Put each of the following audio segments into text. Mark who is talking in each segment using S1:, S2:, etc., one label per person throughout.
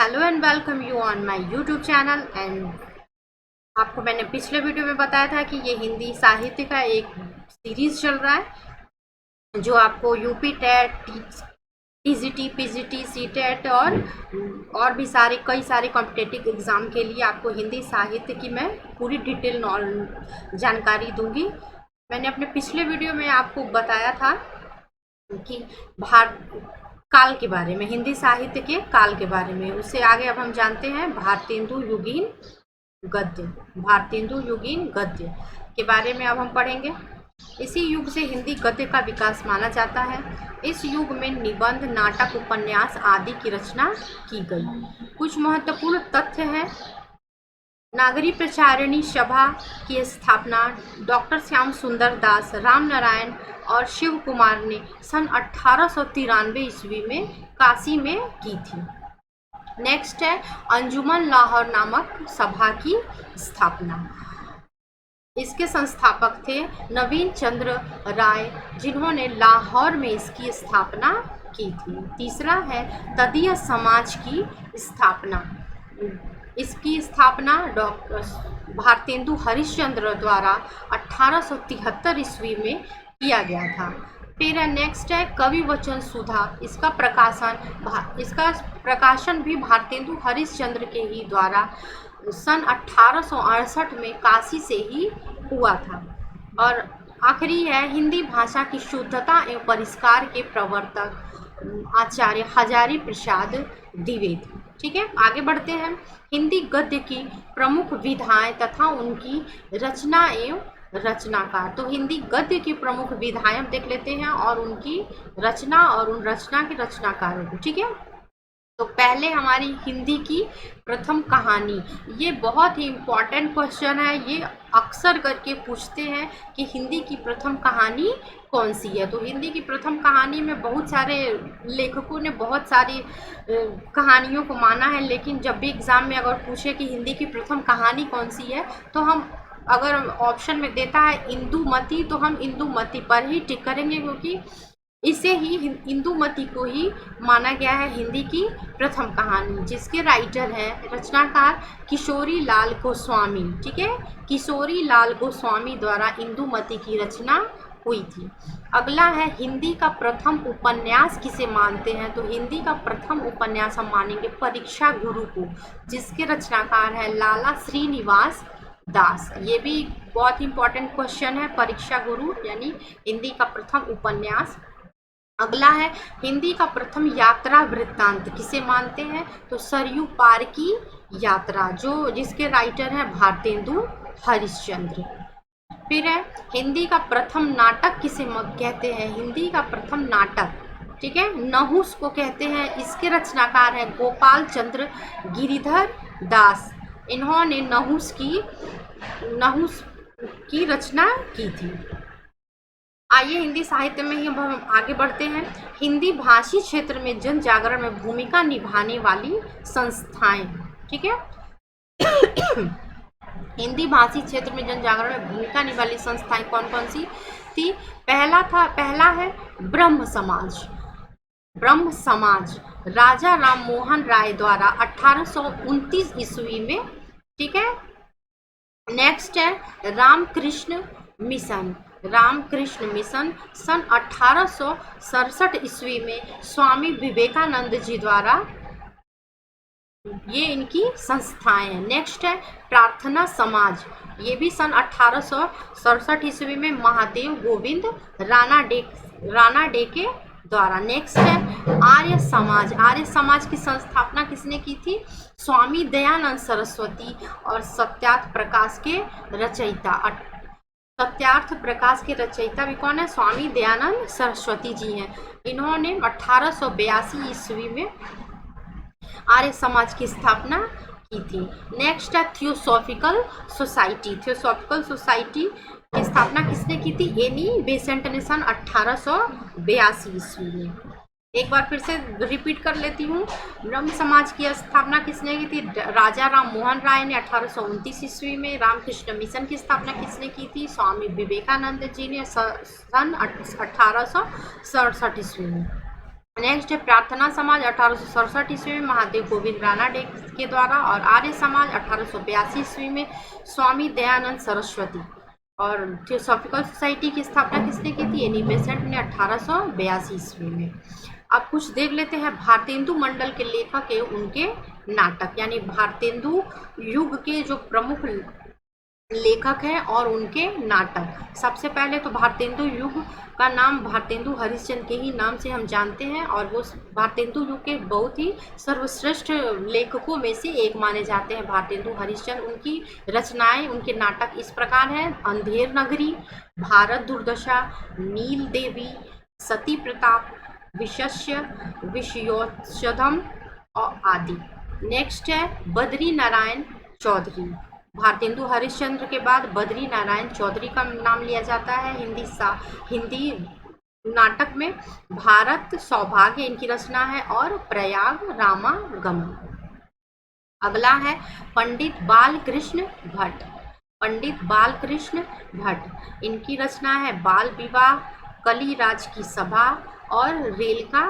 S1: Hello and welcome you on my YouTube channel. And आपको मैंने पिछले वीडियो में बताया था कि ये हिंदी साहित्य का एक सीरीज चल रहा है जो आपको UP TET, TGT, PGT, CTET और भी कई सारे कॉम्पिटिटिव एग्ज़ाम के लिए आपको हिंदी साहित्य की मैं पूरी डिटेल जानकारी दूंगी। मैंने अपने पिछले वीडियो में आपको बताया था कि काल के बारे में, हिंदी साहित्य के काल के बारे में। उससे आगे अब हम जानते हैं भारतेंदु युगीन गद्य। भारतेंदु युगीन गद्य के बारे में अब हम पढ़ेंगे। इसी युग से हिंदी गद्य का विकास माना जाता है। इस युग में निबंध, नाटक, उपन्यास आदि की रचना की गई। कुछ महत्वपूर्ण तथ्य हैं। नागरी प्रचारिणी सभा की स्थापना डॉक्टर श्याम सुंदर दास, राम नारायण और शिव कुमार ने सन 1893 ईस्वी में काशी में की थी। नेक्स्ट है अंजुमन लाहौर नामक सभा की स्थापना। इसके संस्थापक थे नवीन चंद्र राय, जिन्होंने लाहौर में इसकी स्थापना की थी। तीसरा है तदीय समाज की स्थापना। इसकी स्थापना डॉक्टर भारतेंदु हरिश्चंद्र द्वारा 1873 ईस्वी में किया गया था। फिर नेक्स्ट है कवि वचन सुधा। इसका प्रकाशन भी भारतेंदु हरिश्चंद्र के ही द्वारा सन 1868 में काशी से ही हुआ था। और आखिरी है हिंदी भाषा की शुद्धता एवं परिष्कार के प्रवर्तक आचार्य हजारी प्रसाद द्विवेदी। ठीक है, आगे बढ़ते हैं। हिंदी गद्य की प्रमुख विधाएं तथा उनकी रचना एवं रचनाकार। तो हिंदी गद्य की प्रमुख विधाएं हम देख लेते हैं और उनकी रचना और उन रचना के रचनाकारों को। ठीक है, तो पहले हमारी हिंदी की प्रथम कहानी, ये बहुत ही इम्पॉर्टेंट क्वेश्चन है। ये अक्सर करके पूछते हैं कि हिंदी की प्रथम कहानी कौन सी है। तो हिंदी की प्रथम कहानी में बहुत सारे लेखकों ने बहुत सारी कहानियों को माना है, लेकिन जब भी एग्ज़ाम में अगर पूछे कि हिंदी की प्रथम कहानी कौन सी है, तो हम अगर ऑप्शन में देता है इंदुमती, तो हम इंदुमती पर ही टिक करेंगे, क्योंकि इसे ही इंदुमती को ही माना गया है हिंदी की प्रथम कहानी, जिसके राइटर हैं, रचनाकार किशोरी लाल गोस्वामी। ठीक है, किशोरी लाल गोस्वामी द्वारा इंदुमती की रचना हुई थी। अगला है हिंदी का प्रथम उपन्यास किसे मानते हैं। तो हिंदी का प्रथम उपन्यास हम मानेंगे परीक्षा गुरु को, जिसके रचनाकार है लाला श्रीनिवास दास। ये भी बहुत इंपॉर्टेंट क्वेश्चन है, परीक्षा गुरु यानी हिंदी का प्रथम उपन्यास। अगला है हिंदी का प्रथम यात्रा वृत्तांत किसे मानते हैं। तो सरयू पार की यात्रा, जिसके राइटर हैं भारतेंदु हरिश्चंद्र। फिर है हिंदी का प्रथम नाटक किसे कहते हैं। हिंदी का प्रथम नाटक, ठीक है, नहुस को कहते हैं। इसके रचनाकार हैं गोपाल चंद्र गिरिधर दास। इन्होंने नहुस की रचना की थी। आइए हिंदी साहित्य में ही हम आगे बढ़ते हैं। हिंदी भाषी क्षेत्र में जन जागरण में भूमिका निभाने वाली संस्थाएं। ठीक है, हिंदी भाषी क्षेत्र में जन जागरण में भूमिका निभाने वाली संस्थाएं कौन कौन सी थी। पहला है ब्रह्म समाज। ब्रह्म समाज राजा राम मोहन राय द्वारा 1829 ईस्वी में। ठीक है, नेक्स्ट है रामकृष्ण मिशन। रामकृष्ण मिशन सन 1867 ईस्वी में स्वामी विवेकानंद जी द्वारा, ये इनकी संस्थाएं हैं। नेक्स्ट है प्रार्थना समाज। ये भी सन 1867 ईस्वी में महादेव गोविंद राणा डे के द्वारा। नेक्स्ट है आर्य समाज। आर्य समाज की संस्थापना किसने की थी। स्वामी दयानंद सरस्वती और सत्यार्थ प्रकाश के रचयिता। सत्यार्थ प्रकाश के रचयिता भी कौन है। स्वामी दयानंद सरस्वती जी हैं। इन्होंने 1882 ईस्वी में आर्य समाज की स्थापना की थी। नेक्स्ट है थियोसॉफिकल सोसाइटी। थियोसॉफिकल सोसाइटी की स्थापना किसने की थी। एनी बेसेंट ने सन 1882 ईस्वी में। एक बार फिर से रिपीट कर लेती हूँ। ब्रह्म समाज की स्थापना किसने की थी। राजा राम मोहन राय ने 1829 ईस्वी में। रामकृष्ण मिशन की स्थापना किसने की थी। स्वामी विवेकानंद जी ने सन 1867 ईस्वी में। नेक्स्ट है प्रार्थना समाज 1867 ईस्वी में महादेव गोविंद रानाडे के द्वारा, और आर्य समाज 1882 ईस्वी में स्वामी दयानंद सरस्वती। और थियोसॉफिकल सोसाइटी की स्थापना किसने की थी? एनी बेसेंट ने 1882 ईस्वी में। अब कुछ देख लेते हैं भारतेंदु मंडल के लेखक है उनके नाटक, यानी भारतेंदु युग के जो प्रमुख लेखक हैं और उनके नाटक। सबसे पहले तो भारतेंदु युग का नाम भारतेंदु हरिश्चंद्र के ही नाम से हम जानते हैं, और वो भारतेंदु युग के बहुत ही सर्वश्रेष्ठ लेखकों में से एक माने जाते हैं भारतेंदु हरिश्चंद्र। उनकी रचनाएं, उनके नाटक इस प्रकार हैं: अंधेर नगरी, भारत दुर्दशा, नील देवी, सती प्रताप, विशस्य, विषयोत्सधम और आदि। नेक्स्ट है बद्री नारायण चौधरी। भारतेंदु हरिश्चंद्र के बाद बद्री नारायण चौधरी का नाम लिया जाता है। हिंदी नाटक में भारत सौभाग्य इनकी रचना है, और प्रयाग रामागमन। अगला है पंडित बालकृष्ण भट्ट। पंडित बालकृष्ण भट्ट, इनकी रचना है बाल विवाह, कलिराज की सभा और रेल का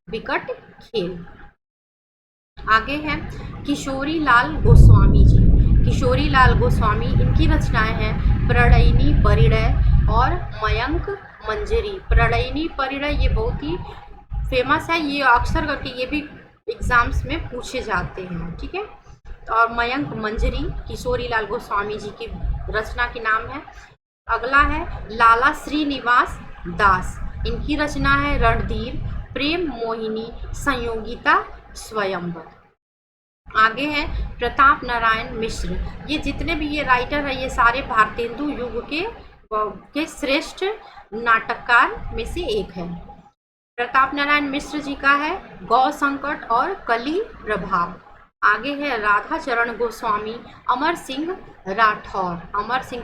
S1: विकट खेल। आगे है किशोरी लाल गोस्वामी जी। किशोरी लाल गोस्वामी, इनकी रचनाएं हैं प्रणयिनी परिणय और मयंक मंजरी। प्रणयिनी परिणय ये बहुत ही फेमस है, ये अक्सर करके ये भी एग्जाम्स में पूछे जाते हैं, ठीक है। और मयंक मंजरी किशोरी लाल गोस्वामी जी की रचना के नाम है। अगला है लाला श्रीनिवास दास। इनकी रचना है रणधीर, प्रेम मोहिनी, संयोगिता, स्वयंवर। आगे है प्रताप नारायण मिश्र। ये जितने भी ये राइटर है ये सारे भारतेंदु युग के श्रेष्ठ नाटककार में से एक है। प्रताप नारायण मिश्र जी का है गौ संकट और कली प्रभाव। आगे है राधा चरण गोस्वामी, अमर सिंह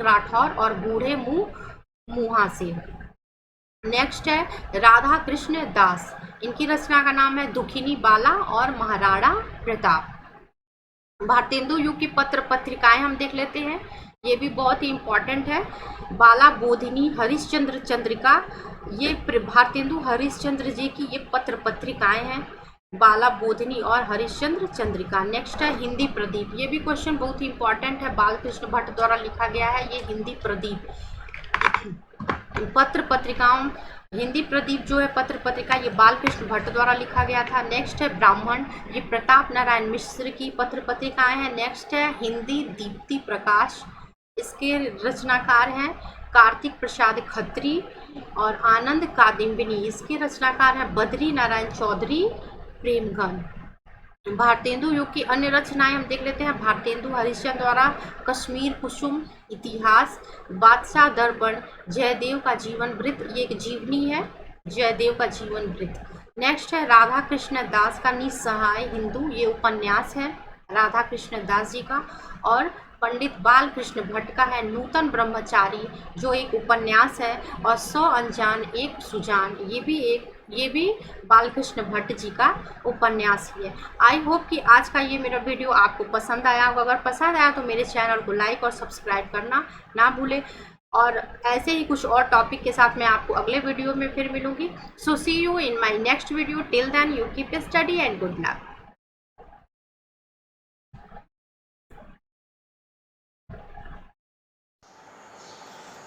S1: राठौर और बूढ़े मुँह से। नेक्स्ट है राधा कृष्ण दास। इनकी रचना का नाम है दुखिनी बाला और महाराणा प्रताप। भारतेंदु युग की पत्र पत्रिकाएं हम देख लेते हैं, ये भी बहुत ही इम्पोर्टेंट है। बाला बोधिनी, हरिश्चंद्र चंद्रिका, ये भारतेंदु हरिश्चंद्र जी की ये पत्र पत्रिकाएं हैं, बाला बोधिनी और हरिश्चंद्र चंद्रिका। नेक्स्ट है हिंदी प्रदीप। ये भी क्वेश्चन बहुत ही इम्पोर्टेंट है, बालकृष्ण भट्ट द्वारा लिखा गया है ये हिंदी प्रदीप। पत्र पत्रिकाओं, हिंदी प्रदीप जो है पत्र पत्रिका, ये बालकृष्ण भट्ट द्वारा लिखा गया था। नेक्स्ट है ब्राह्मण, ये प्रताप नारायण मिश्र की पत्र पत्रिकाएं हैं। नेक्स्ट है हिंदी दीप्ति प्रकाश, इसके रचनाकार हैं कार्तिक प्रसाद खत्री और आनंद कादिम्बिनी, इसके रचनाकार हैं बद्री नारायण चौधरी प्रेमघन। भारतेंदु युग की अन्य रचनाएं हम देख लेते हैं। भारतेंदु हरिश्चंद्र द्वारा कश्मीर कुसुम, इतिहास, बादशाह दर्पण, जयदेव का जीवन वृत्त, ये एक जीवनी है जयदेव का जीवन वृत्त। नेक्स्ट है राधा कृष्ण दास का निस्सहाय हिंदू, ये उपन्यास है राधा कृष्ण दास जी का। और पंडित बालकृष्ण भट्ट का है नूतन ब्रह्मचारी, जो एक उपन्यास है। और 100 अनजान एक सुजान, ये भी बालकृष्ण भट्ट जी का उपन्यास ही है। आई होप कि आज का ये मेरा वीडियो आपको पसंद आया होगा। अगर पसंद आया तो मेरे चैनल को लाइक और सब्सक्राइब करना ना भूलें, और ऐसे ही कुछ और टॉपिक के साथ मैं आपको अगले वीडियो में फिर मिलूंगी। So see you in my next video. Till then you keep study and good luck.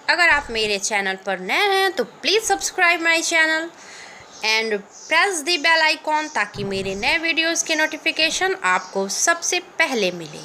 S2: अगर आप मेरे चैनल पर नए हैं तो please subscribe my channel and press the bell icon, ताकि मेरे नए वीडियोस के नोटिफिकेशन आपको सबसे पहले मिले।